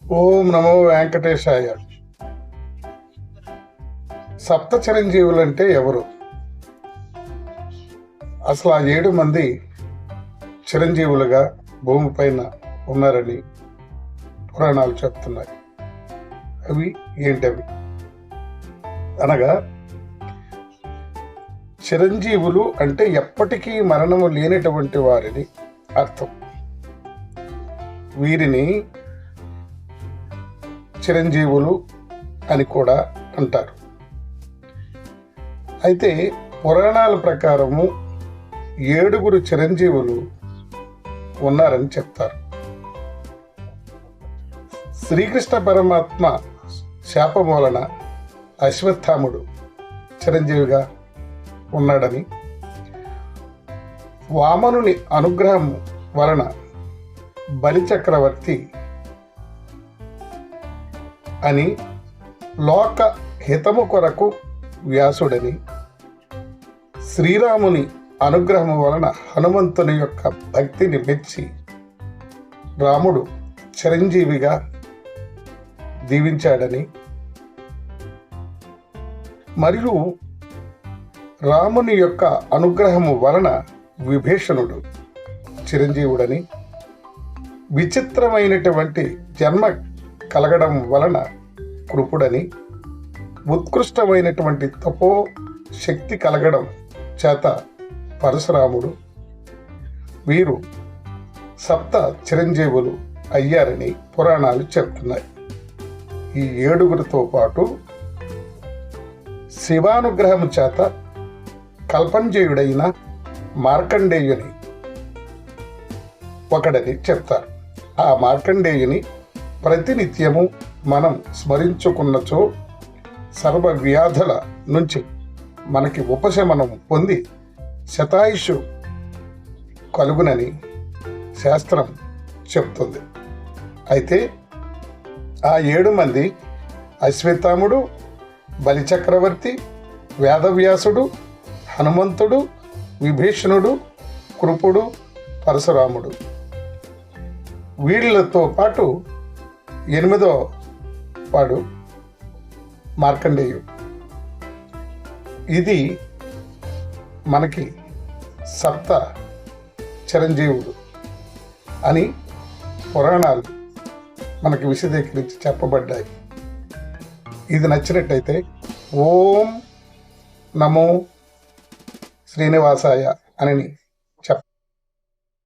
ఓం నమో వెంకటేశాయ. సప్త చిరంజీవులంటే ఎవరు? అసలు ఆ 7 మంది చిరంజీవులుగా భూమిపైన ఉన్నారని పురాణాలు చెప్తున్నాయి. అవి ఏంటవి అనగా, చిరంజీవులు అంటే ఎప్పటికీ మరణము లేనటువంటి వారిని అర్థం. వీరిని చిరంజీవులు అని కూడా అంటారు. అయితే పురాణాల ప్రకారము 7 చిరంజీవులు ఉన్నారని చెప్తారు. శ్రీకృష్ణ పరమాత్మ శాపం వలన అశ్వత్థాముడు చిరంజీవిగా ఉన్నాడని, వామనుని అనుగ్రహం వలన బలిచక్రవర్తి అని, లోక హితము కొరకు వ్యాసుడని, శ్రీరాముని అనుగ్రహం వలన హనుమంతుని యొక్క భక్తిని మెచ్చి రాముడు చిరంజీవిగా దీవించాడని, మరియు రాముని యొక్క అనుగ్రహము వలన విభీషణుడు చిరంజీవుడని, విచిత్రమైనటువంటి జన్మ కలగడం వలన కృపుడని, ఉత్కృష్టమైనటువంటి తపో శక్తి కలగడం చేత పరశురాముడు, వీరు సప్త చిరంజీవులు అయ్యారని పురాణాలు చెప్తున్నాయి. ఈ 7 పాటు శివానుగ్రహం చేత కల్పంజేయుడైన మార్కండేయుని ఒకడని చెప్తారు. ఆ మార్కండేయుని ప్రతినిత్యము మనం స్మరించుకున్నచో సర్వ వ్యాధుల నుంచి మనకి ఉపశమనం పొంది శతాయుషు కలుగునని శాస్త్రం చెప్తుంది. అయితే ఆ 7 మంది అశ్వత్థాముడు, బలిచక్రవర్తి, వేదవ్యాసుడు, హనుమంతుడు, విభీషణుడు, కృపుడు, పరశురాముడు. వీళ్ళతో పాటు 8వ వాడు మార్కండేయుడు. ఇది మనకి సప్త చిరంజీవుడు అని పురాణాలు మనకి విశదీకరించి చెప్పబడ్డాయి. ఇది నచ్చినట్టయితే ఓం నమో శ్రీనివాసాయ అని